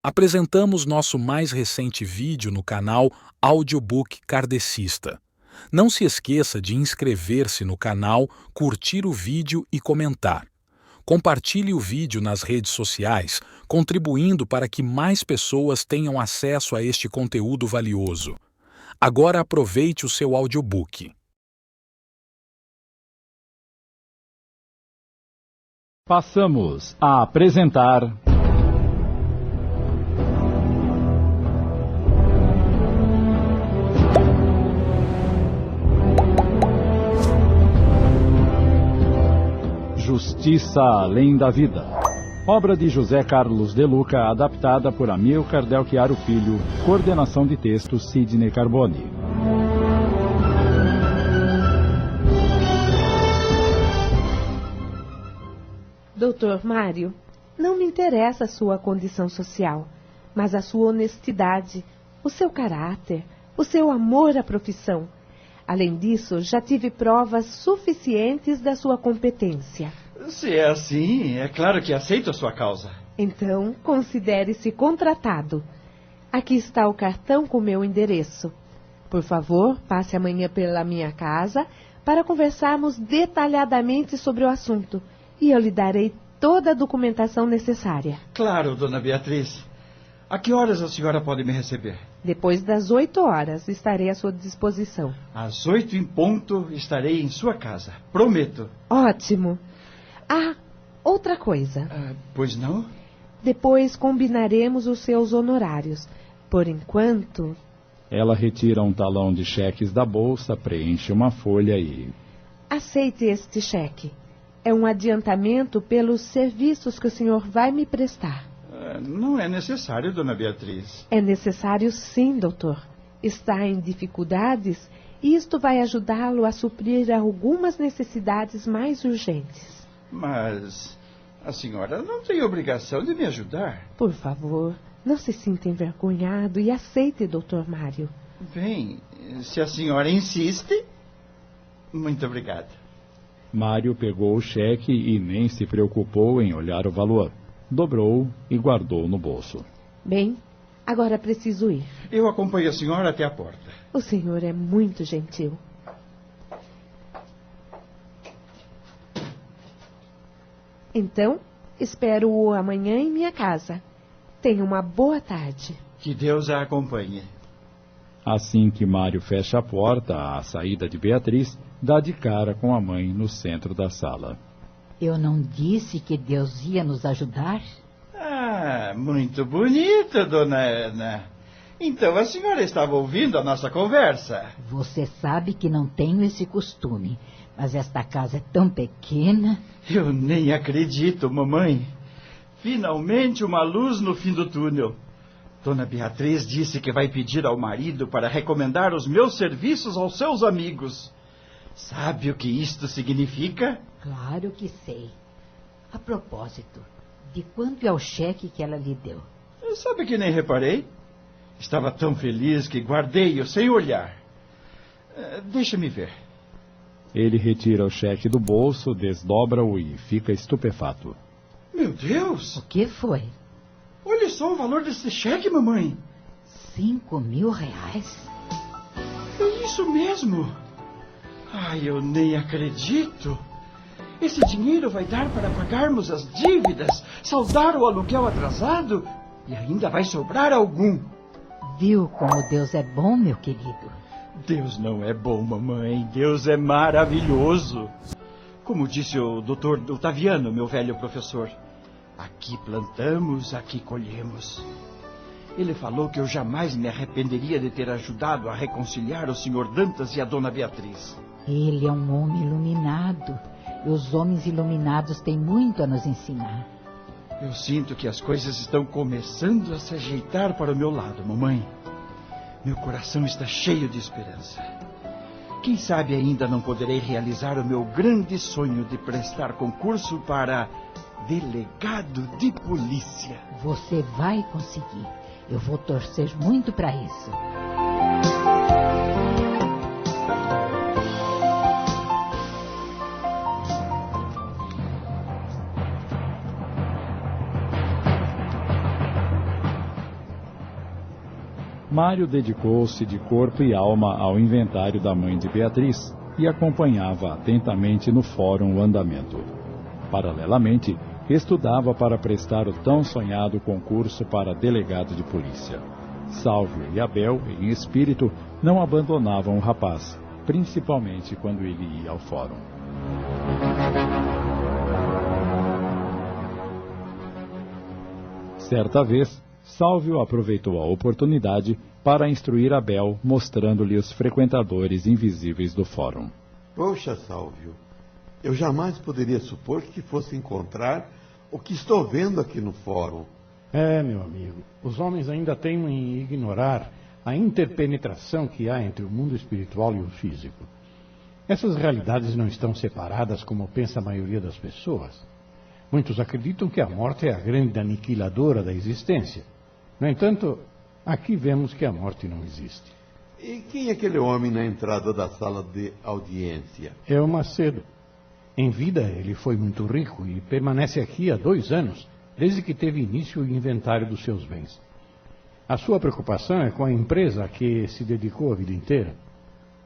Apresentamos nosso mais recente vídeo no canal Audiobook Kardecista. Não se esqueça de inscrever-se no canal, curtir o vídeo e comentar. Compartilhe o vídeo nas redes sociais, contribuindo para que mais pessoas tenham acesso a este conteúdo valioso. Agora aproveite o seu audiobook. Passamos a apresentar Justiça Além da Vida, obra de José Carlos de Luca, adaptada por Amilcar Del Chiaro Filho, coordenação de texto Sidney Carboni. Doutor Mário, não me interessa a sua condição social, mas a sua honestidade, o seu caráter, o seu amor à profissão. Além disso, já tive provas suficientes da sua competência. Se é assim, é claro que aceito a sua causa. Então, considere-se contratado. Aqui está o cartão com meu endereço. Por favor, passe amanhã pela minha casa para conversarmos detalhadamente sobre o assunto. E eu lhe darei toda a documentação necessária. Claro, dona Beatriz. A que horas a senhora pode me receber? Depois das 8 horas, estarei à sua disposição. Às 8 em ponto, estarei em sua casa. Prometo. Ótimo. Ah, outra coisa. Pois não? Depois combinaremos os seus honorários. Por enquanto... Ela retira um talão de cheques da bolsa, preenche uma folha e... Aceite este cheque. É um adiantamento pelos serviços que o senhor vai me prestar. Não é necessário, dona Beatriz. É necessário sim, doutor. Está em dificuldades e isto vai ajudá-lo a suprir algumas necessidades mais urgentes. Mas a senhora não tem obrigação de me ajudar. Por favor, não se sinta envergonhado e aceite, doutor Mário. Bem, se a senhora insiste, muito obrigado. Mário pegou o cheque e nem se preocupou em olhar o valor. Dobrou e guardou no bolso. Bem, agora preciso ir. Eu acompanho a senhora até a porta. O senhor é muito gentil. Então, espero-o amanhã em minha casa. Tenha uma boa tarde. Que Deus a acompanhe. Assim que Mário fecha a porta, à saída de Beatriz, dá de cara com a mãe no centro da sala. Eu não disse que Deus ia nos ajudar? Ah, muito bonito, dona Ana. Então a senhora estava ouvindo a nossa conversa. Você sabe que não tenho esse costume, mas esta casa é tão pequena. Eu nem acredito, mamãe. Finalmente uma luz no fim do túnel. Dona Beatriz disse que vai pedir ao marido para recomendar os meus serviços aos seus amigos. Sabe o que isto significa? Claro que sei. A propósito, de quanto é o cheque que ela lhe deu? Sabe que nem reparei? Estava tão feliz que guardei-o sem olhar. Deixa-me ver. Ele retira o cheque do bolso, desdobra-o e fica estupefato. Meu Deus! O que foi? Olhe só o valor desse cheque, mamãe. 5.000 reais? É isso mesmo. Ai, eu nem acredito. Esse dinheiro vai dar para pagarmos as dívidas, saldar o aluguel atrasado e ainda vai sobrar algum. Viu como Deus é bom, meu querido? Deus não é bom, mamãe. Deus é maravilhoso. Como disse o doutor Otaviano, meu velho professor, aqui plantamos, aqui colhemos. Ele falou que eu jamais me arrependeria de ter ajudado a reconciliar o senhor Dantas e a dona Beatriz. Ele é um homem iluminado, e os homens iluminados têm muito a nos ensinar. Eu sinto que as coisas estão começando a se ajeitar para o meu lado, mamãe. Meu coração está cheio de esperança. Quem sabe ainda não poderei realizar o meu grande sonho de prestar concurso para delegado de polícia. Você vai conseguir. Eu vou torcer muito para isso. Mário dedicou-se de corpo e alma ao inventário da mãe de Beatriz e acompanhava atentamente no fórum o andamento. Paralelamente, estudava para prestar o tão sonhado concurso para delegado de polícia. Sálvio e Abel, em espírito, não abandonavam o rapaz, principalmente quando ele ia ao fórum. Certa vez, Sálvio aproveitou a oportunidade para instruir Abel, mostrando-lhe os frequentadores invisíveis do fórum. Poxa, Sálvio, eu jamais poderia supor que fosse encontrar o que estou vendo aqui no fórum. Meu amigo, os homens ainda teimam em ignorar a interpenetração que há entre o mundo espiritual e o físico. Essas realidades não estão separadas como pensa a maioria das pessoas. Muitos acreditam que a morte é a grande aniquiladora da existência. No entanto, aqui vemos que a morte não existe. E quem é aquele homem na entrada da sala de audiência? É o Macedo. Em vida, ele foi muito rico e permanece aqui há 2 anos, desde que teve início o inventário dos seus bens. A sua preocupação é com a empresa a que se dedicou a vida inteira.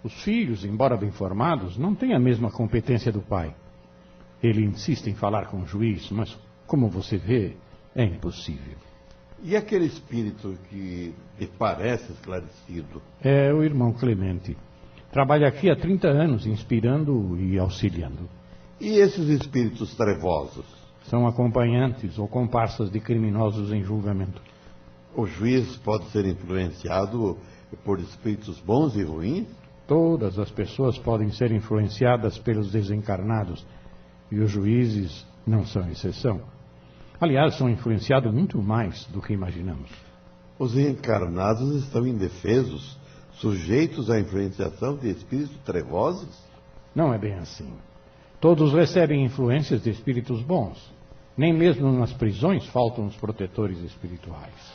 Os filhos, embora bem formados, não têm a mesma competência do pai. Ele insiste em falar com o juiz, mas, como você vê, é impossível. E aquele espírito que lhe parece esclarecido? É o irmão Clemente. Trabalha aqui há 30 anos, inspirando e auxiliando. E esses espíritos trevosos? São acompanhantes ou comparsas de criminosos em julgamento. O juiz pode ser influenciado por espíritos bons e ruins? Todas as pessoas podem ser influenciadas pelos desencarnados, e os juízes não são exceção. Aliás, são influenciados muito mais do que imaginamos. Os reencarnados estão indefesos, sujeitos à influenciação de espíritos trevosos? Não é bem assim. Todos recebem influências de espíritos bons. Nem mesmo nas prisões faltam os protetores espirituais.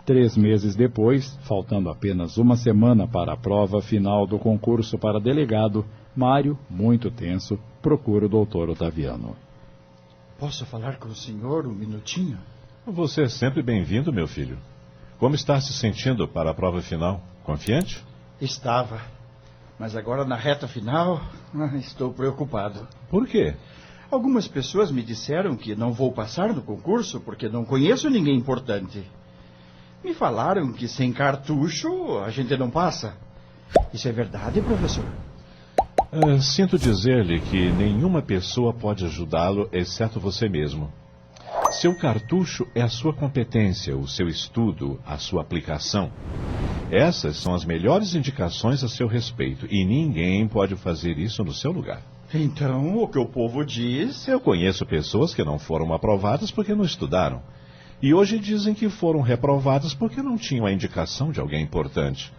3 meses depois, faltando apenas 1 semana para a prova final do concurso para delegado, Mário, muito tenso, procura o doutor Otaviano. Posso falar com o senhor um minutinho? Você é sempre bem-vindo, meu filho. Como está se sentindo para a prova final? Confiante? Estava. Mas agora na reta final, estou preocupado. Por quê? Algumas pessoas me disseram que não vou passar no concurso porque não conheço ninguém importante. Me falaram que sem cartucho a gente não passa. Isso é verdade, professor? Sinto dizer-lhe que nenhuma pessoa pode ajudá-lo, exceto você mesmo. Seu cartucho é a sua competência, o seu estudo, a sua aplicação. Essas são as melhores indicações a seu respeito, e ninguém pode fazer isso no seu lugar. Então, o que o povo diz... Eu conheço pessoas que não foram aprovadas porque não estudaram. E hoje dizem que foram reprovadas porque não tinham a indicação de alguém importante.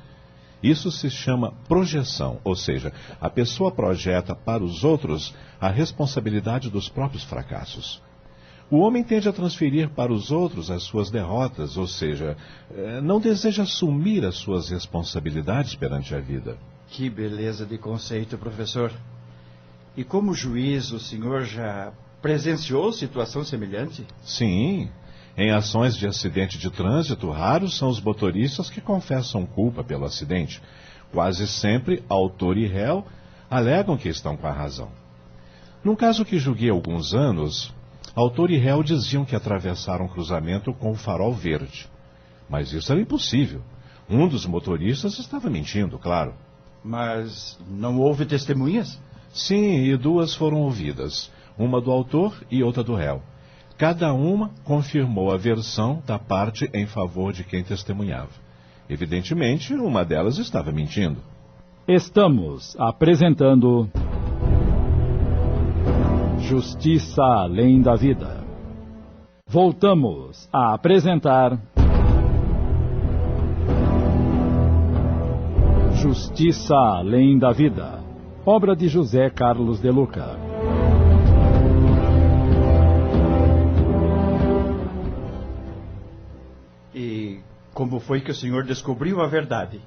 Isso se chama projeção, ou seja, a pessoa projeta para os outros a responsabilidade dos próprios fracassos. O homem tende a transferir para os outros as suas derrotas, ou seja, não deseja assumir as suas responsabilidades perante a vida. Que beleza de conceito, professor. E como juiz, o senhor já presenciou situação semelhante? Sim. Em ações de acidente de trânsito, raros são os motoristas que confessam culpa pelo acidente. Quase sempre, autor e réu alegam que estão com a razão. Num caso que julguei há alguns anos, autor e réu diziam que atravessaram um cruzamento com o farol verde. Mas isso era impossível. Um dos motoristas estava mentindo, claro. Mas não houve testemunhas? Sim, e 2 foram ouvidas. Uma do autor e outra do réu. Cada uma confirmou a versão da parte em favor de quem testemunhava. Evidentemente, uma delas estava mentindo. Estamos apresentando Justiça Além da Vida. Voltamos a apresentar Justiça Além da Vida, obra de José Carlos de Luca. E como foi que o senhor descobriu a verdade?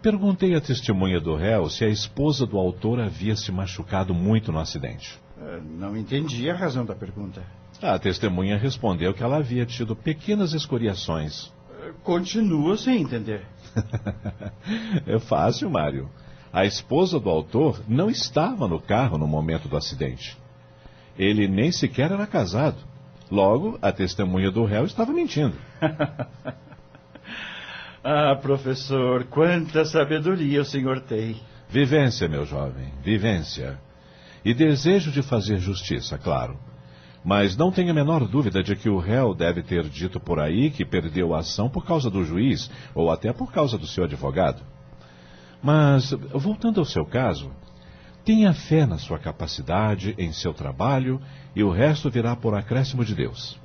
perguntei à testemunha do réu se a esposa do autor havia se machucado muito no acidente. Não entendi a razão da pergunta. A testemunha respondeu que ela havia tido pequenas escoriações. Continuo sem entender. É fácil, Mário. A esposa do autor não estava no carro no momento do acidente. Ele nem sequer era casado. Logo, a testemunha do réu estava mentindo. Ah, professor, quanta sabedoria o senhor tem. Vivência, meu jovem, vivência. E desejo de fazer justiça, claro. Mas não tenho a menor dúvida de que o réu deve ter dito por aí que perdeu a ação por causa do juiz, ou até por causa do seu advogado. Mas, voltando ao seu caso, tenha fé na sua capacidade, em seu trabalho, e o resto virá por acréscimo de Deus.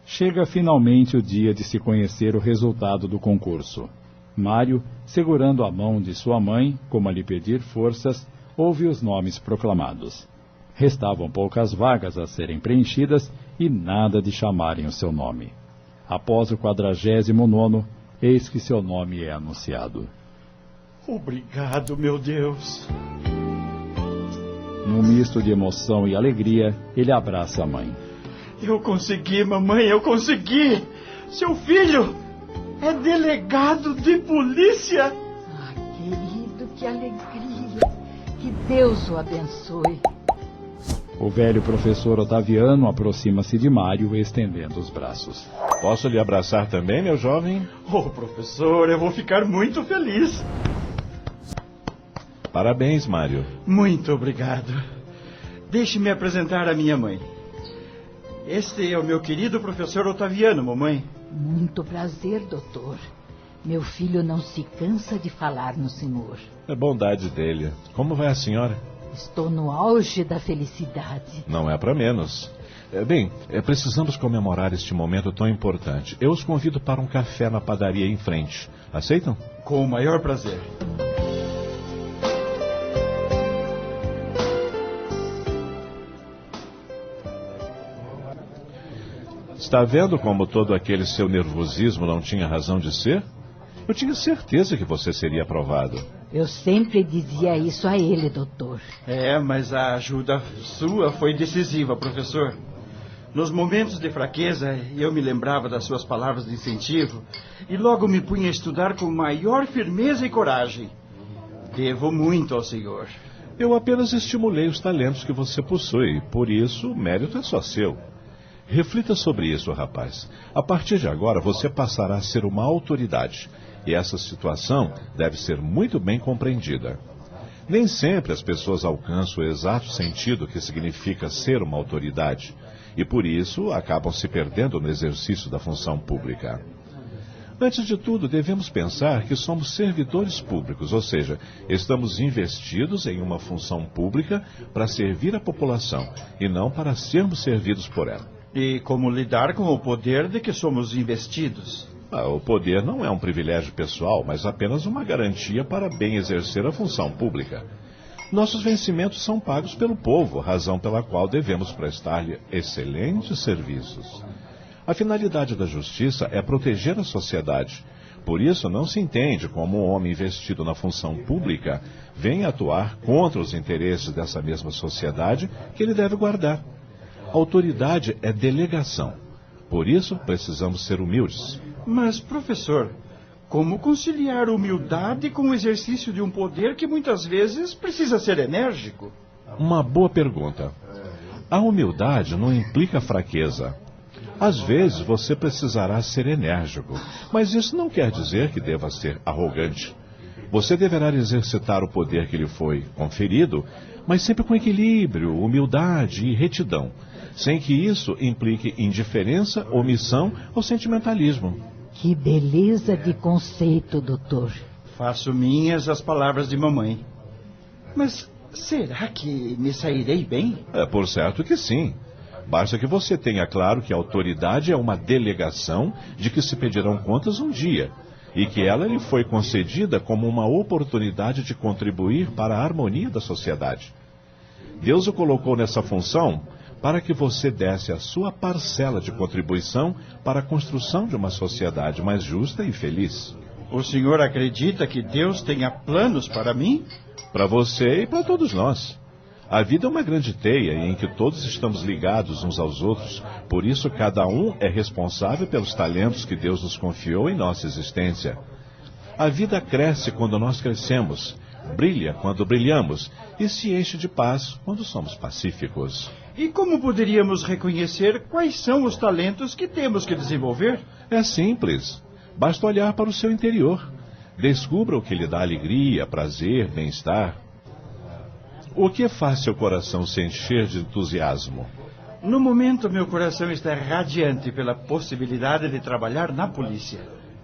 Chega finalmente o dia de se conhecer o resultado do concurso. Mário, segurando a mão de sua mãe, como a lhe pedir forças, ouve os nomes proclamados. Restavam poucas vagas a serem preenchidas e nada de chamarem o seu nome. Após o 49º, eis que seu nome é anunciado. Obrigado, meu Deus. Num misto de emoção e alegria, ele abraça a mãe. Eu consegui, mamãe, eu consegui! Seu filho é delegado de polícia! Ah, querido, que alegria! Que Deus o abençoe! O velho professor Otaviano aproxima-se de Mário, estendendo os braços. Posso lhe abraçar também, meu jovem? Oh, professor, eu vou ficar muito feliz. Parabéns, Mário. Muito obrigado. Deixe-me apresentar a minha mãe. Este é o meu querido professor Otaviano, mamãe. Muito prazer, doutor. Meu filho não se cansa de falar no senhor. É bondade dele. Como vai a senhora? Estou no auge da felicidade. Não é para menos. Bem, precisamos comemorar este momento tão importante. Eu os convido para um café na padaria em frente. Aceitam? Com o maior prazer. Está vendo como todo aquele seu nervosismo não tinha razão de ser? Eu tinha certeza que você seria aprovado. Eu sempre dizia isso a ele, doutor. Mas a ajuda sua foi decisiva, professor. Nos momentos de fraqueza, eu me lembrava das suas palavras de incentivo e logo me punha a estudar com maior firmeza e coragem. Devo muito ao senhor. Eu apenas estimulei os talentos que você possui, por isso o mérito é só seu. Reflita sobre isso, rapaz. A partir de agora, você passará a ser uma autoridade. E essa situação deve ser muito bem compreendida. Nem sempre as pessoas alcançam o exato sentido que significa ser uma autoridade. E por isso acabam se perdendo no exercício da função pública. Antes de tudo, devemos pensar que somos servidores públicos, ou seja, estamos investidos em uma função pública para servir a população e não para sermos servidos por ela. E como lidar com o poder de que somos investidos? O poder não é um privilégio pessoal, mas apenas uma garantia para bem exercer a função pública. Nossos vencimentos são pagos pelo povo, razão pela qual devemos prestar-lhe excelentes serviços. A finalidade da justiça é proteger a sociedade. Por isso, não se entende como um homem investido na função pública vem atuar contra os interesses dessa mesma sociedade que ele deve guardar. Autoridade é delegação. Por isso, precisamos ser humildes. Mas, professor, como conciliar humildade com o exercício de um poder que muitas vezes precisa ser enérgico? Uma boa pergunta. A humildade não implica fraqueza. Às vezes você precisará ser enérgico, mas isso não quer dizer que deva ser arrogante. Você deverá exercitar o poder que lhe foi conferido, mas sempre com equilíbrio, humildade e retidão, sem que isso implique indiferença, omissão ou sentimentalismo. Que beleza de conceito, doutor. Faço minhas as palavras de mamãe. Mas será que me sairei bem? Por certo que sim. Basta que você tenha claro que a autoridade é uma delegação de que se pedirão contas um dia, e que ela lhe foi concedida como uma oportunidade de contribuir para a harmonia da sociedade. Deus o colocou nessa função para que você desse a sua parcela de contribuição para a construção de uma sociedade mais justa e feliz. O senhor acredita que Deus tenha planos para mim? Para você e para todos nós. A vida é uma grande teia em que todos estamos ligados uns aos outros, por isso cada um é responsável pelos talentos que Deus nos confiou em nossa existência. A vida cresce quando nós crescemos, brilha quando brilhamos e se enche de paz quando somos pacíficos. E como poderíamos reconhecer quais são os talentos que temos que desenvolver? É simples. Basta olhar para o seu interior. Descubra o que lhe dá alegria, prazer, bem-estar. O que faz seu coração se encher de entusiasmo? No momento, meu coração está radiante pela possibilidade de trabalhar na polícia.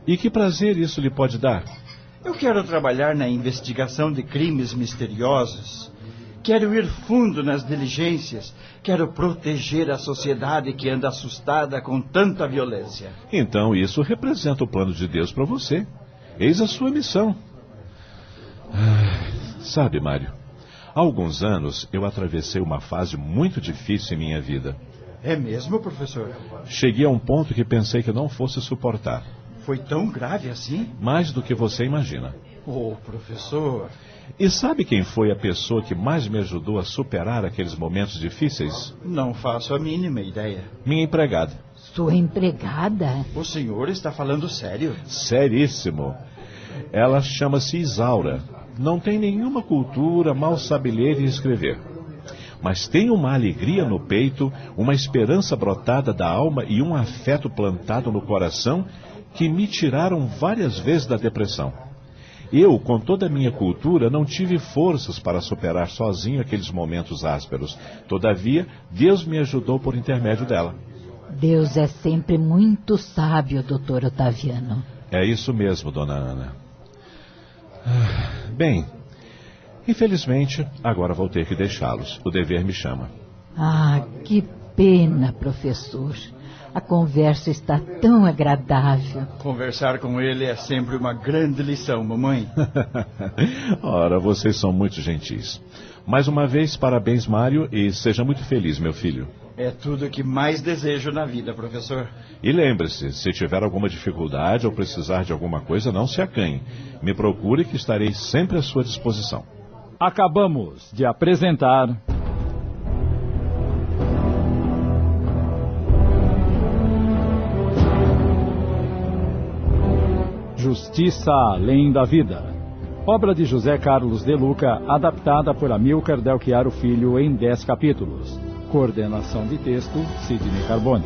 E que prazer isso lhe pode dar? Eu quero trabalhar na investigação de crimes misteriosos. Quero ir fundo nas diligências. Quero proteger a sociedade que anda assustada com tanta violência. Então isso representa o plano de Deus para você. Eis a sua missão. Sabe, Mário, há alguns anos eu atravessei uma fase muito difícil em minha vida. É mesmo, professor? Cheguei a um ponto que pensei que não fosse suportar. Foi tão grave assim? Mais do que você imagina. Oh, professor... E sabe quem foi a pessoa que mais me ajudou a superar aqueles momentos difíceis? Não faço a mínima ideia. Minha empregada. Sua empregada? O senhor está falando sério? Seríssimo. Ela chama-se Isaura. Não tem nenhuma cultura, mal sabe ler e escrever. Mas tem uma alegria no peito, uma esperança brotada da alma e um afeto plantado no coração que me tiraram várias vezes da depressão. Eu, com toda a minha cultura, não tive forças para superar sozinho aqueles momentos ásperos. Todavia, Deus me ajudou por intermédio dela. Deus é sempre muito sábio, Dr. Otaviano. É isso mesmo, dona Ana. Bem, infelizmente, agora vou ter que deixá-los. O dever me chama. Ah, que pena, professor. A conversa está tão agradável. Conversar com ele é sempre uma grande lição, mamãe. Ora, vocês são muito gentis. Mais uma vez, parabéns, Mário, e seja muito feliz, meu filho. É tudo o que mais desejo na vida, professor. E lembre-se, se tiver alguma dificuldade ou precisar de alguma coisa, não se acanhe. Me procure que estarei sempre à sua disposição. Acabamos de apresentar... Justiça Além da Vida. Obra de José Carlos de Luca, adaptada por Amílcar Del Chiaro Filho em 10 capítulos. Coordenação de texto, Sidney Carbone.